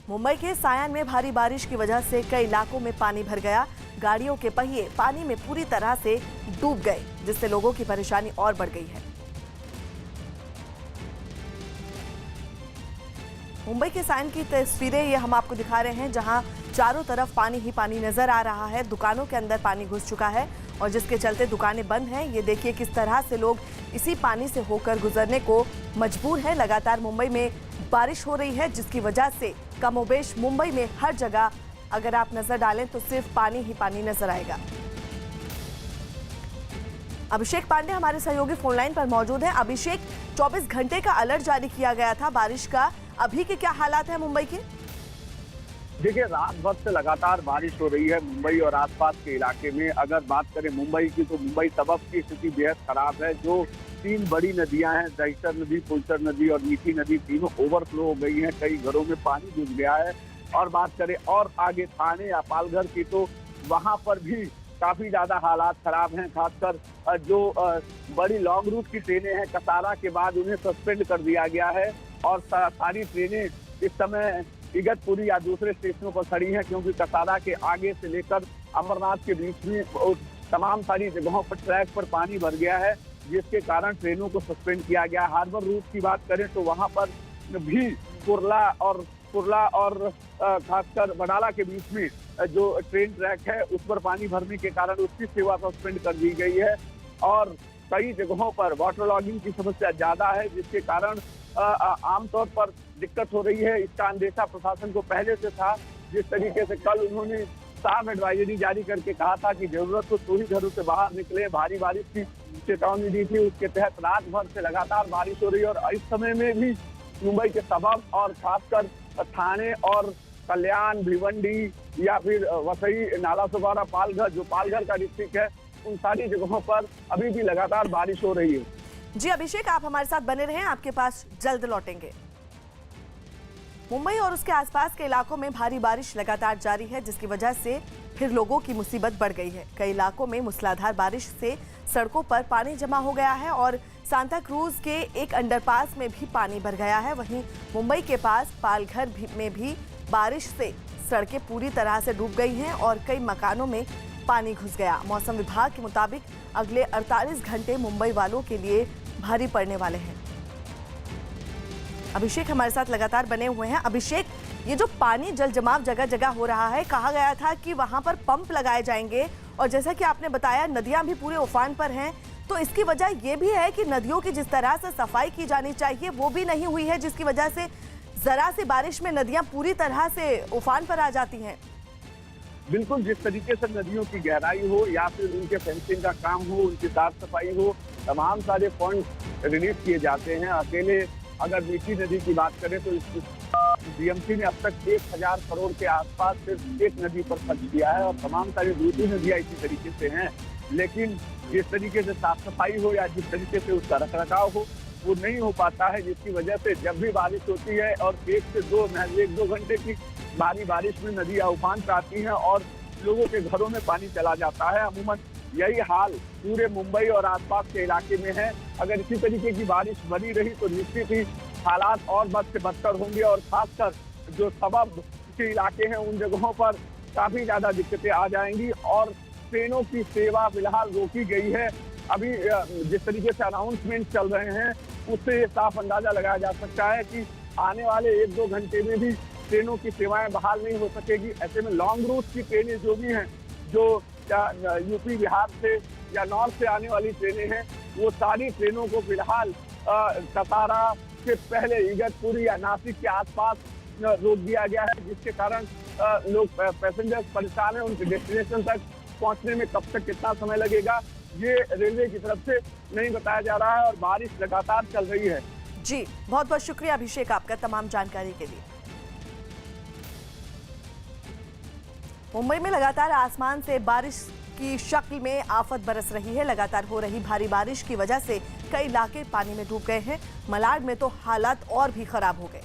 मुंबई के सायन में भारी बारिश की वजह से कई इलाकों में पानी भर गया। गाड़ियों के पहिए पानी में पूरी तरह से डूब गए, जिससे लोगों की परेशानी और बढ़ गई है। मुंबई के सायन की तस्वीरें ये हम आपको दिखा रहे हैं, जहां चारों तरफ पानी ही पानी नजर आ रहा है। दुकानों के अंदर पानी घुस चुका है और जिसके चलते दुकानें बंद हैं। ये देखिए किस तरह से लोग इसी पानी से होकर गुजरने को मजबूर हैं। लगातार मुंबई में बारिश हो रही है, जिसकी वजह से कमोबेश मुंबई में हर जगह अगर आप नजर डालें तो सिर्फ पानी ही पानी नजर आएगा। अभिषेक पांडे हमारे सहयोगी फोनलाइन पर मौजूद हैं। अभिषेक, 24 घंटे का अलर्ट जारी किया गया था बारिश का, अभी के क्या हालात हैं मुंबई के? देखिए, रात भर से लगातार बारिश हो रही है मुंबई और आसपास के इलाके में। अगर बात करें मुंबई की, तो मुंबई सबब की स्थिति बेहद खराब है। जो 3 बड़ी नदियां हैं, दहिसर नदी, फुलचर नदी और मीठी नदी, तीनों ओवरफ्लो हो गई हैं। कई घरों में पानी घुस गया है। और बात करें और आगे थाने या पालघर की, तो वहां पर भी काफी ज्यादा हालात खराब हैं। खासकर जो बड़ी लॉन्ग रूट की ट्रेनें हैं, कसारा के बाद उन्हें सस्पेंड कर दिया गया है और सारी ट्रेनें इस समय इगतपुरी या दूसरे स्टेशनों पर खड़ी हैं, क्योंकि कसारा के आगे से लेकर अमरनाथ के बीच में तमाम सारी जगहों पर ट्रैक पर पानी भर गया है, जिसके कारण ट्रेनों को सस्पेंड किया गया। हार्बर रूट की बात करें तो वहां पर भी कुर्ला और खासकर बडाला के बीच में जो ट्रेन ट्रैक है उस पर पानी भरने के कारण उसकी सेवा सस्पेंड कर दी गई है। और कई जगहों पर वाटर लॉगिंग की समस्या ज्यादा है, जिसके कारण आमतौर पर दिक्कत हो रही है। इसका अंदेशा प्रशासन को पहले से था। जिस तरीके से कल उन्होंने साफ एडवाइजरी जारी करके कहा था कि जरूरत तो ही घरों से बाहर निकले, भारी बारिश की चेतावनी दी थी। उसके तहत रात भर से लगातार बारिश हो रही है और इस समय में भी मुंबई के सबब और खासकर थाने और कल्याण, भिवंडी या फिर वसई, नाला सोपारा, पालघर, जो पालघर का डिस्ट्रिक्ट है, उन सारी जगहों पर अभी भी लगातार बारिश हो रही है। जी अभिषेक, आप हमारे साथ बने रहें, आपके पास जल्द लौटेंगे। मुंबई और उसके आसपास के इलाकों में भारी बारिश लगातार जारी है, जिसकी वजह से फिर लोगों की मुसीबत बढ़ गई है। कई इलाकों में मूसलाधार बारिश से सड़कों पर पानी जमा हो गया है और सांता क्रूज के एक अंडरपास में भी पानी भर गया है। वहीं मुंबई के पास पालघर में भी बारिश से सड़कें पूरी तरह से डूब गई हैं और कई मकानों में पानी घुस गया। मौसम विभाग के मुताबिक अगले 48 घंटे मुंबई वालों के लिए भारी पड़ने वाले हैं। अभिषेक हमारे साथ लगातार बने हुए हैं। अभिषेक, ये जो पानी जल जमाव जगह जगह हो रहा है, कहा गया था कि वहां पर पंप लगाए जाएंगे और जैसा कि आपने बताया नदियां भी पूरे उफान पर हैं, तो इसकी वजह ये भी है कि नदियों की जिस तरह से सफाई की जानी चाहिए वो भी नहीं हुई है, जिसकी वजह से जरा सी बारिश में नदियां पूरी तरह से उफान पर आ जाती हैं। बिल्कुल, जिस तरीके से नदियों की गहराई हो या फिर उनके फेंसिंग का काम हो, उनकी साफ सफाई हो, तमाम सारे फंड रिलीज किए जाते हैं। अकेले अगर मीठी नदी की बात करें तो बीएमसी ने अब तक 1000 करोड़ के आसपास सिर्फ एक नदी पर खर्च किया है और तमाम सारी दूसरी नदियां इसी तरीके से हैं। लेकिन जिस तरीके से साफ सफाई हो या जिस तरीके से उसका रखरखाव हो, वो नहीं हो पाता है, जिसकी वजह से जब भी बारिश होती है और 1 से 2 घंटे की भारी बारिश में नदियां उफान पे आती हैं और लोगों के घरों में पानी चला जाता है। अमूमन यही हाल पूरे मुंबई और आसपास के इलाके में है। अगर इसी तरीके की बारिश बनी रही तो निश्चित ही हालात और बद से बदतर होंगे और खासकर जो सबब के इलाके हैं उन जगहों पर काफी ज्यादा दिक्कतें आ जाएंगी। और ट्रेनों की सेवा फिलहाल रोकी गई है। अभी जिस तरीके से अनाउंसमेंट चल रहे हैं उससे ये साफ अंदाजा लगाया जा सकता है कि आने वाले 1-2 घंटे में भी ट्रेनों की सेवाएं बहाल नहीं हो सकेगी। ऐसे में लॉन्ग रूट की ट्रेनें जो भी हैं, जो यूपी बिहार से या नॉर्थ से आने वाली ट्रेनें हैं, वो सारी ट्रेनों को फिलहाल कसारा से पहले इगतपुरी या नासिक के आसपास रोक दिया गया है, जिसके कारण लोग पैसेंजर्स परेशान हैं। उनके डेस्टिनेशन तक पहुंचने में कब तक कितना समय लगेगा ये रेलवे की तरफ से नहीं बताया जा रहा है और बारिश लगातार चल रही है। जी बहुत बहुत शुक्रिया अभिषेक आपका तमाम जानकारी के लिए। मुंबई में लगातार आसमान से बारिश की शक्ल में आफत बरस रही है। लगातार हो रही भारी बारिश की वजह से कई इलाके पानी में डूब गए हैं। मलाड में तो हालात और भी खराब हो गए,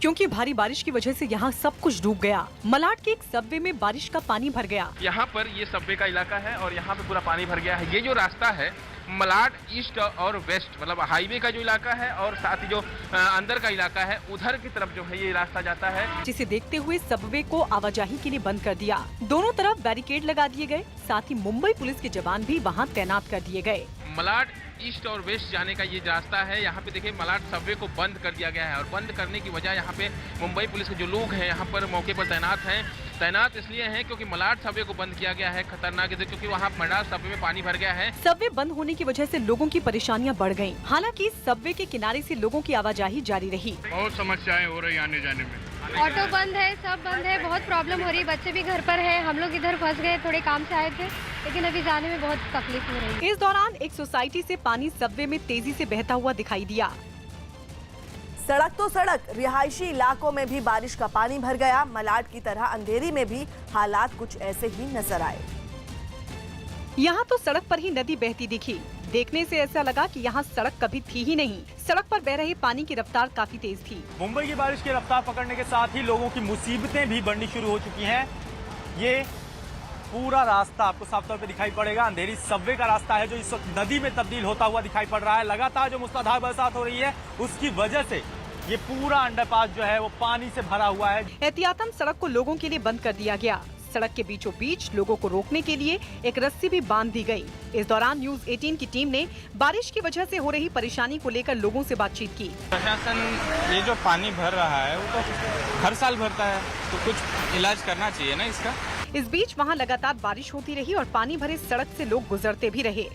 क्योंकि भारी बारिश की वजह से यहाँ सब कुछ डूब गया। मलाड के एक सबवे में बारिश का पानी भर गया। यहाँ पर ये सबवे का इलाका है और यहाँ पे पूरा पानी भर गया है। ये जो रास्ता है मलाड ईस्ट और वेस्ट, मतलब हाईवे का जो इलाका है और साथ ही जो अंदर का इलाका है, उधर की तरफ जो है ये रास्ता जाता है। जिसे देखते हुए सबवे को आवाजाही के लिए बंद कर दिया। दोनों तरफ बैरिकेड लगा दिए गए, साथ ही मुंबई पुलिस के जवान भी वहाँ तैनात कर दिए गए। मलाड ईस्ट और वेस्ट जाने का ये रास्ता है। यहाँ पे देखिए मलाड सबवे को बंद कर दिया गया है और बंद करने की वजह यहाँ पे मुंबई पुलिस के जो लोग हैं यहाँ पर मौके पर तैनात इसलिए हैं क्योंकि मलाड सबवे को बंद किया गया है खतरनाक, क्योंकि वहाँ मलाड सबवे में पानी भर गया है। सबवे बंद होने की वजह से लोगों की परेशानियां बढ़ गयी। हालांकि सबवे के किनारे से लोगों की आवाजाही जारी रही। बहुत समस्याएं हो रही आने जाने में। ऑटो बंद है, सब बंद है, बहुत प्रॉब्लम हो रही है। बच्चे भी घर पर है, हम लोग इधर फंस गए, थोड़े काम से आए थे, लेकिन अभी जाने में बहुत तकलीफ हो रही है। इस दौरान एक सोसाइटी से पानी सबवे में तेजी से बहता हुआ दिखाई दिया। सड़क तो सड़क, रिहायशी इलाकों में भी बारिश का पानी भर गया। मलाड की तरह अंधेरी में भी हालात कुछ ऐसे ही नजर आए। यहाँ तो सड़क पर ही नदी बहती दिखी। देखने से ऐसा लगा कि यहाँ सड़क कभी थी ही नहीं। सड़क पर बह रहे पानी की रफ्तार काफी तेज थी। मुंबई की बारिश की रफ्तार पकड़ने के साथ ही लोगों की मुसीबतें भी बढ़नी शुरू हो चुकी हैं। ये पूरा रास्ता आपको साफ तौर पे दिखाई पड़ेगा। अंधेरी सबवे का रास्ता है जो इस वक्त नदी में तब्दील होता हुआ दिखाई पड़ रहा है। लगातार जो मूसलाधार बरसात हो रही है उसकी वजह से ये पूरा अंडरपास जो है वो पानी से भरा हुआ है। एहतियातन सड़क को लोगों के लिए बंद कर दिया गया। सड़क के बीचों बीच लोगों को रोकने के लिए एक रस्सी भी बांध दी गई। इस दौरान न्यूज 18 की टीम ने बारिश की वजह से हो रही परेशानी को लेकर लोगों से बातचीत की। प्रशासन ये जो पानी भर रहा है वो तो हर साल भरता है, तो कुछ इलाज करना चाहिए ना इसका। इस बीच वहां लगातार बारिश होती रही और पानी भरे सड़क से लोग गुजरते भी रहे,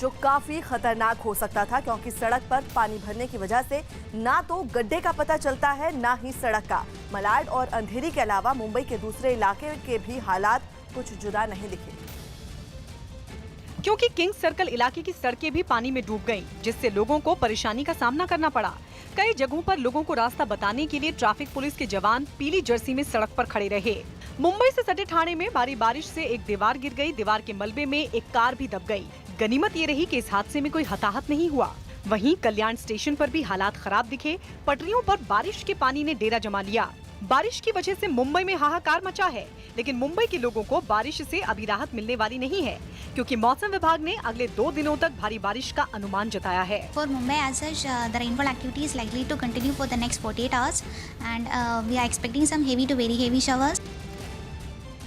जो काफी खतरनाक हो सकता था क्योंकि सड़क पर पानी भरने की वजह से ना तो गड्ढे का पता चलता है ना ही सड़क का। मलाड और अंधेरी के अलावा मुंबई के दूसरे इलाके के भी हालात कुछ जुदा नहीं दिखे, क्योंकि किंग सर्कल इलाके की सड़कें भी पानी में डूब गईं, जिससे लोगों को परेशानी का सामना करना पड़ा। कई जगहों पर लोगों को रास्ता बताने के लिए ट्रैफिक पुलिस के जवान पीली जर्सी में सड़क पर खड़े रहे। मुंबई से सटे ठाणे में भारी बारिश से एक दीवार गिर गई। दीवार के मलबे में एक कार भी दब गई। गनीमत ये रही कि इस हादसे में कोई हताहत नहीं हुआ। वहीं कल्याण स्टेशन पर भी हालात खराब दिखे। पटरियों पर बारिश के पानी ने डेरा जमा लिया। बारिश की वजह से मुंबई में हाहाकार मचा है, लेकिन मुंबई के लोगों को बारिश से अभी राहत मिलने वाली नहीं है, क्योंकि मौसम विभाग ने अगले 2 दिनों तक भारी बारिश का अनुमान जताया है। For Mumbai as such, the rainfall activity is likely to continue for the next 48 hours, and we are expecting some heavy to very heavy showers.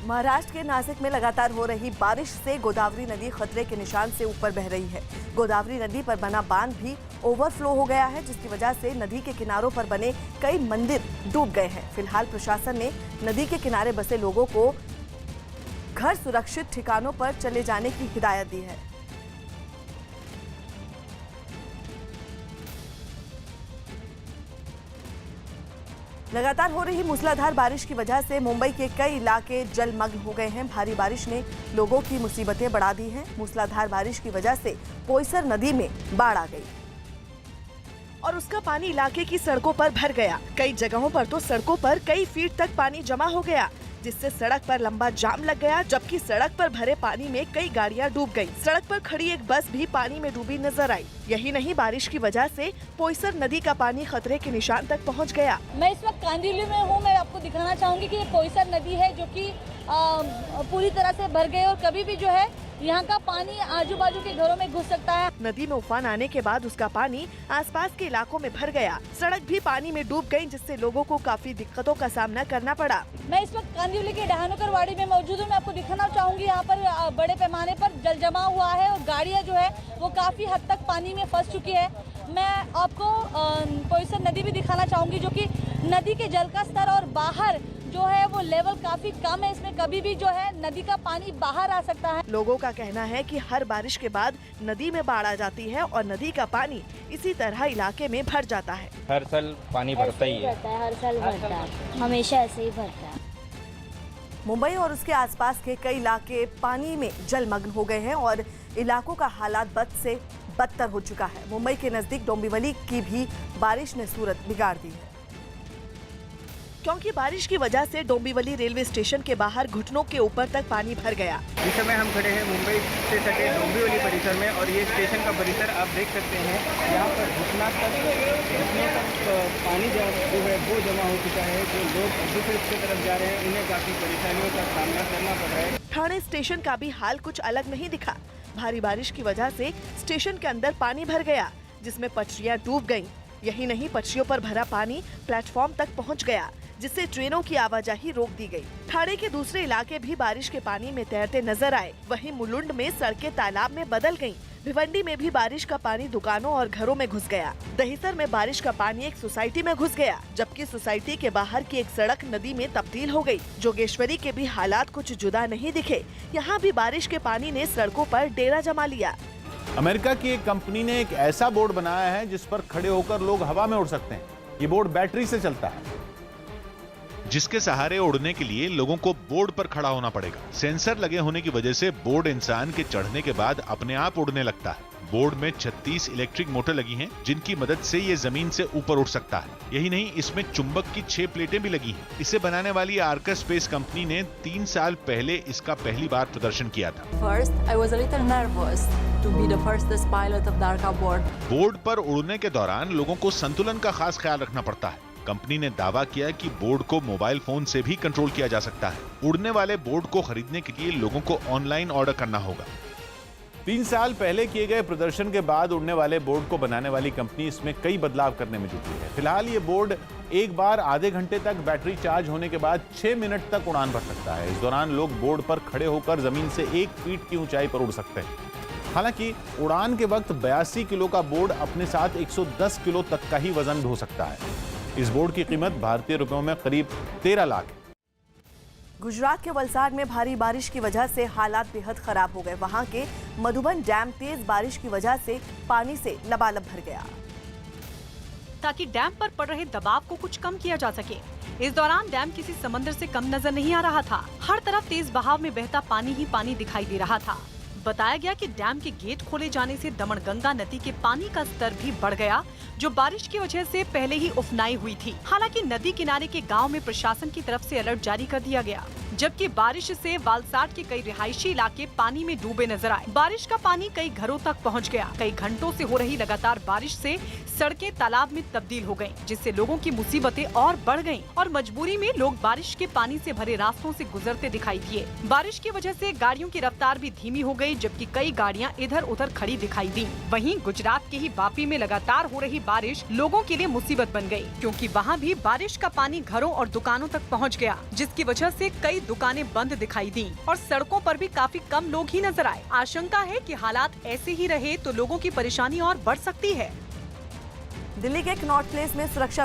Maharashtra के नासिक में लगातार हो रही बारिश से गोदावरी नदी खतरे के निशान से ऊपर बह रही है। गोदावरी नदी पर बना बांध भी ओवरफ्लो हो गया है, जिसकी वजह से नदी के किनारों पर बने कई मंदिर डूब गए हैं। फिलहाल प्रशासन ने नदी के किनारे बसे लोगों को घर सुरक्षित ठिकानों पर चले जाने की हिदायत दी है। लगातार हो रही मूसलाधार बारिश की वजह से मुंबई के कई इलाके जलमग्न हो गए हैं। भारी बारिश ने लोगों की मुसीबतें बढ़ा दी हैं। मूसलाधार बारिश की वजह से पोयसर नदी में बाढ़ आ गई और उसका पानी इलाके की सड़कों पर भर गया। कई जगहों पर तो सड़कों पर कई फीट तक पानी जमा हो गया, जिससे सड़क पर लंबा जाम लग गया, जबकि सड़क पर भरे पानी में कई गाड़ियां डूब गईं। सड़क पर खड़ी एक बस भी पानी में डूबी नजर आई। यही नहीं, बारिश की वजह से पोयसर नदी का पानी खतरे के निशान तक पहुंच गया। मैं इस वक्त कांदिवली में हूं। मैं आपको दिखाना चाहूंगी कि ये पोयसर नदी है जो कि पूरी तरह से भर गई और कभी भी जो है यहाँ का पानी आजू बाजू के घरों में घुस सकता है। नदी में उफान आने के बाद उसका पानी आसपास के इलाकों में भर गया। सड़क भी पानी में डूब गई, जिससे लोगों को काफी दिक्कतों का सामना करना पड़ा। मैं इस वक्त कांदिवली के डहानुकर वाड़ी में मौजूद हूँ। मैं आपको दिखाना चाहूंगी यहाँ पर बड़े पैमाने पर जल जमा हुआ है और गाड़ियाँ जो है वो काफी हद तक पानी में फंस चुकी है। मैं आपको पोयसर नदी भी दिखाना चाहूंगी, जो कि नदी के जल का स्तर और बाहर जो है वो लेवल काफी कम है। इसमें कभी भी जो है नदी का पानी बाहर आ सकता है। लोगों का कहना है कि हर बारिश के बाद नदी में बाढ़ आ जाती है और नदी का पानी इसी तरह इलाके में भर जाता है। हर साल पानी भरता ही है। हर साल भरता है, हमेशा ऐसे ही भरता है। मुंबई और उसके आसपास के कई इलाके पानी में जलमग्न हो गए हैं और इलाकों का हालात बद से बदतर हो चुका है। मुंबई के नजदीक डोंबिवली की भी बारिश ने सूरत बिगाड़ दी है, क्योंकि बारिश की वजह से डोंबिवली रेलवे स्टेशन के बाहर घुटनों के ऊपर तक पानी भर गया। इस समय हम खड़े हैं मुंबई से सटे डोंबिवली परिसर में और ये स्टेशन का परिसर आप देख सकते हैं। यहाँ पर घुटनों तक पानी जो है वो जमा हो चुका है। जो लोग दूसरी तरफ जा रहे हैं उन्हें काफी परेशानियों का सामना करना पड़ रहा है। ठाणे स्टेशन का भी हाल कुछ अलग नहीं दिखा। भारी बारिश की वजह से स्टेशन के अंदर पानी भर गया, जिसमें पटरियां डूब गईं। यही नहीं, पटरियों पर भरा पानी प्लेटफॉर्म तक पहुंच गया, जिससे ट्रेनों की आवाजाही रोक दी गई। ठाणे के दूसरे इलाके भी बारिश के पानी में तैरते नजर आए। वहीं मुलुंड में सड़कें तालाब में बदल गईं। भिवंडी में भी बारिश का पानी दुकानों और घरों में घुस गया। दहिसर में बारिश का पानी एक सोसाइटी में घुस गया, जबकि सोसाइटी के बाहर की एक सड़क नदी में तब्दील हो गई। जोगेश्वरी के भी हालात कुछ जुदा नहीं दिखे। यहाँ भी बारिश के पानी ने सड़कों पर डेरा जमा लिया। अमेरिका की एक कंपनी ने एक ऐसा बोर्ड बनाया है जिस पर खड़े होकर लोग हवा में उड़ सकते हैं। ये बोर्ड बैटरी से चलता है, जिसके सहारे उड़ने के लिए लोगों को बोर्ड पर खड़ा होना पड़ेगा। सेंसर लगे होने की वजह से बोर्ड इंसान के चढ़ने के बाद अपने आप उड़ने लगता है। बोर्ड में 36 इलेक्ट्रिक मोटर लगी हैं, जिनकी मदद से ये जमीन से ऊपर उड़ सकता है। यही नहीं, इसमें चुंबक की 6 प्लेटें भी लगी हैं। इसे बनाने वाली आर्कस स्पेस कंपनी ने 3 साल पहले इसका पहली बार प्रदर्शन किया था। First, I was a little nervous to be the fastest pilot of the ARCA board. Board पर उड़ने के दौरान लोगों को संतुलन का खास ख्याल रखना पड़ता है। कंपनी ने दावा किया कि बोर्ड को मोबाइल फोन से भी कंट्रोल किया जा सकता है। उड़ने वाले बोर्ड को खरीदने के लिए लोगों को ऑनलाइन ऑर्डर करना होगा। 3 साल पहले किए गए प्रदर्शन के बाद उड़ने वाले बोर्ड को बनाने वाली कंपनी इसमें कई बदलाव करने में जुटी है। फिलहाल ये बोर्ड एक बार आधे घंटे तक बैटरी चार्ज होने के बाद 6 मिनट तक उड़ान भर सकता है। इस दौरान लोग बोर्ड पर खड़े होकर जमीन से 1 फीट की ऊंचाई पर उड़ सकते हैं। हालांकि उड़ान के वक्त 82 किलो का बोर्ड अपने साथ 110 किलो तक का ही वजन ढो सकता है। इस बोर्ड की कीमत भारतीय रुपयों में करीब 13 लाख है। गुजरात के वलसाड में भारी बारिश की वजह से हालात बेहद खराब हो गए। वहां के मधुबन डैम तेज बारिश की वजह से पानी से लबालब भर गया। ताकि डैम पर पड़ रहे दबाव को कुछ कम किया जा सके, इस दौरान डैम किसी समंदर से कम नजर नहीं आ रहा था। हर तरफ तेज बहाव में बहता पानी ही पानी दिखाई दे रहा था। बताया गया कि डैम के गेट खोले जाने से दमनगंगा नदी के पानी का स्तर भी बढ़ गया, जो बारिश की वजह से पहले ही उफनाई हुई थी। हालांकि नदी किनारे के गांव में प्रशासन की तरफ से अलर्ट जारी कर दिया गया, जबकि बारिश से वालसाड के कई रिहायशी इलाके पानी में डूबे नजर आए। बारिश का पानी कई घरों तक पहुंच गया। कई घंटों से हो रही लगातार बारिश से सड़कें तालाब में तब्दील हो गईं, जिससे लोगों की मुसीबतें और बढ़ गईं और मजबूरी में लोग बारिश के पानी से भरे रास्तों से गुजरते दिखाई दिए। बारिश की वजह से गाड़ियों की रफ्तार भी धीमी हो गई, जबकि कई गाड़ियां इधर उधर खड़ी दिखाई दी। वहीं गुजरात के ही वापी में लगातार हो रही बारिश लोगों के लिए मुसीबत बन गई, क्योंकि वहां भी बारिश का पानी घरों और दुकानों तक पहुंच गया, जिसकी वजह से कई दुकानें बंद दिखाई दी और सड़कों पर भी काफी कम लोग ही नजर आए। आशंका है कि हालात ऐसे ही रहे तो लोगों की परेशानी और बढ़ सकती है। दिल्ली के कनॉट प्लेस में सुरक्षा